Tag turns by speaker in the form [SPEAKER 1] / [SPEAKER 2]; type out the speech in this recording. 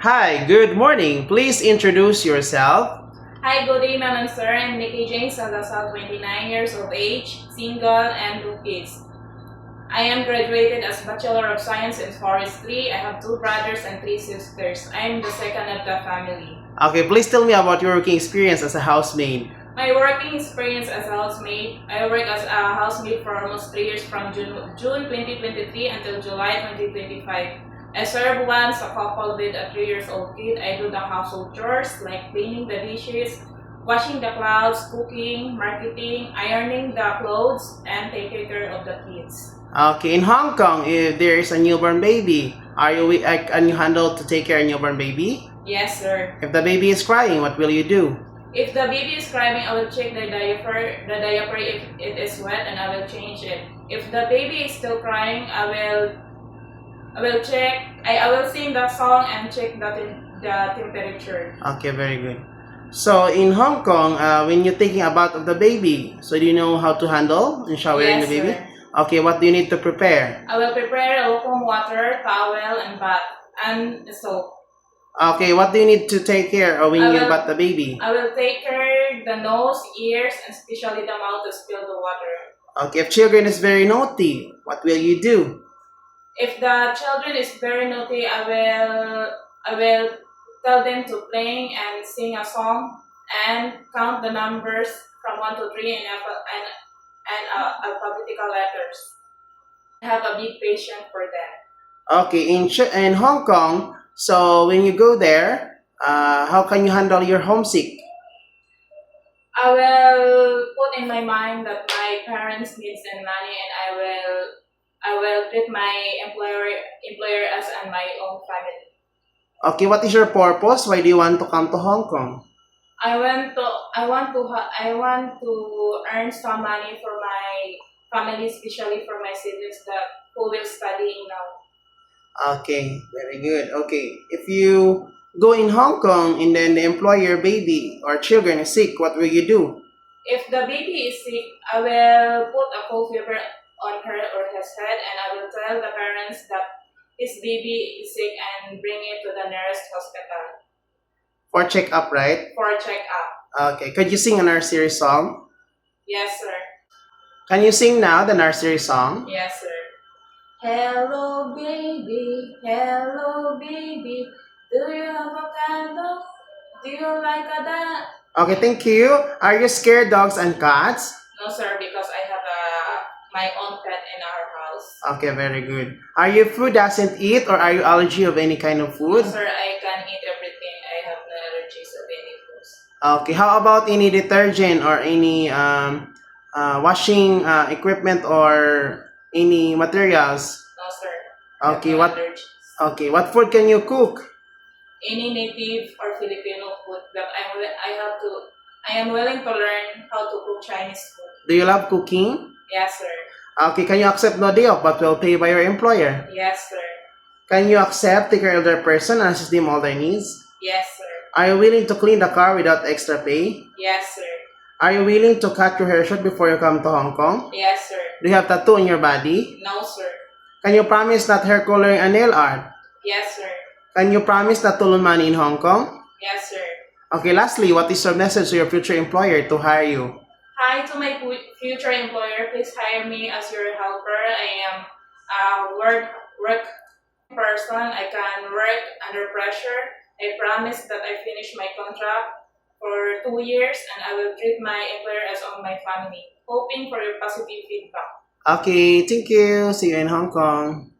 [SPEAKER 1] Hi, good morning. Please introduce yourself.
[SPEAKER 2] Hi, good evening, sir. I'm Nikki Jane Salazar, 29 years of age, single, and two kids. I am graduated as Bachelor of Science in Forestry. I have two brothers and three sisters. I am the second of the family.
[SPEAKER 1] Okay, please tell me about your working experience as a housemaid.
[SPEAKER 2] My working experience as a housemaid, I work as a housemaid for almost 3 years from June 2023 until July 2025. I serve once a couple with a 3 years old kid. I do the household chores like cleaning the dishes, washing the clothes, cooking, marketing, ironing the clothes, and taking care of the kids.
[SPEAKER 1] Okay, in Hong Kong, if there is a newborn baby, can you handle to take care of newborn baby?
[SPEAKER 2] Yes, sir.
[SPEAKER 1] If the baby is crying, what will you do?
[SPEAKER 2] If the baby is crying, I will check the diaper if it is wet, and I will change it. If the baby is still crying, I will check. I will sing the song and check the temperature.
[SPEAKER 1] Okay, very good. So in Hong Kong, when you're taking a bath of the baby, so do you know how to handle and showering
[SPEAKER 2] Yes,
[SPEAKER 1] the baby?
[SPEAKER 2] sir.
[SPEAKER 1] Okay, what do you need to prepare?
[SPEAKER 2] I will prepare lukewarm water, towel, and bath, and soap.
[SPEAKER 1] Okay, what do you need to take care of when
[SPEAKER 2] I
[SPEAKER 1] you
[SPEAKER 2] will-
[SPEAKER 1] bath the baby?
[SPEAKER 2] I will take care the nose, ears, and especially the mouth to spill the water.
[SPEAKER 1] Okay, if children is very naughty, what will you do?
[SPEAKER 2] If the children is very naughty, I will tell them to play and sing a song and count the numbers from 1 to 3 and alphabetical letters. I have a big patience for them.
[SPEAKER 1] Okay, in Hong Kong, so when you go there, how can you handle your homesick?
[SPEAKER 2] I will put in my mind that my parents needs and money, and I will treat my employer as and my own family.
[SPEAKER 1] Okay, what is your purpose? Why do you want to come to Hong Kong?
[SPEAKER 2] I want to earn some money for my family, especially for my siblings who will studying now.
[SPEAKER 1] Okay, very good. Okay, if you go in Hong Kong and then the employer baby or children is sick, what will you do?
[SPEAKER 2] If the baby is sick, I will put a cold fever on her or his head, and I will tell the parents that his baby is sick and bring it to the nearest hospital
[SPEAKER 1] For check-up, right?
[SPEAKER 2] for a checkup.
[SPEAKER 1] Okay, could you sing a nursery song?
[SPEAKER 2] Yes, sir.
[SPEAKER 1] Can you sing now the nursery song?
[SPEAKER 2] Yes, sir. Hello, baby. Do you have a candle? Do you like a dance?
[SPEAKER 1] Okay, thank you. Are you scared dogs and cats?
[SPEAKER 2] No, sir, because I have my own pet in our house.
[SPEAKER 1] Okay, very good. Are you food doesn't eat or are you allergy of any kind of
[SPEAKER 2] No,
[SPEAKER 1] food?
[SPEAKER 2] sir, I can eat everything. I have no allergies of any foods.
[SPEAKER 1] Okay, how about any detergent or any washing equipment or any materials?
[SPEAKER 2] No, sir. I have
[SPEAKER 1] Okay,
[SPEAKER 2] no
[SPEAKER 1] what
[SPEAKER 2] allergies.
[SPEAKER 1] okay, what food can you cook?
[SPEAKER 2] Any native or Filipino food that I am willing to learn how to cook Chinese food.
[SPEAKER 1] Do you love cooking?
[SPEAKER 2] Yes, sir.
[SPEAKER 1] Okay, can you accept no day off but will pay by your employer?
[SPEAKER 2] Yes, sir.
[SPEAKER 1] Can you accept take care of their person and assist them all their needs?
[SPEAKER 2] Yes, sir.
[SPEAKER 1] Are you willing to clean the car without extra pay?
[SPEAKER 2] Yes, sir.
[SPEAKER 1] Are you willing to cut your hair short before you come to Hong Kong?
[SPEAKER 2] Yes, sir.
[SPEAKER 1] Do you have tattoo on your body?
[SPEAKER 2] No, sir.
[SPEAKER 1] Can you promise not hair coloring and nail art?
[SPEAKER 2] Yes, sir.
[SPEAKER 1] Can you promise not to loan money in Hong Kong?
[SPEAKER 2] Yes, sir.
[SPEAKER 1] Okay, lastly, what is your message to your future employer to hire you?
[SPEAKER 2] Hi to my future employer. Please hire me as your helper. I am a work person. I can work under pressure. I promise that I finish my contract for 2 years, and I will treat my employer as on my family. Hoping for your positive feedback.
[SPEAKER 1] Okay, thank you. See you in Hong Kong.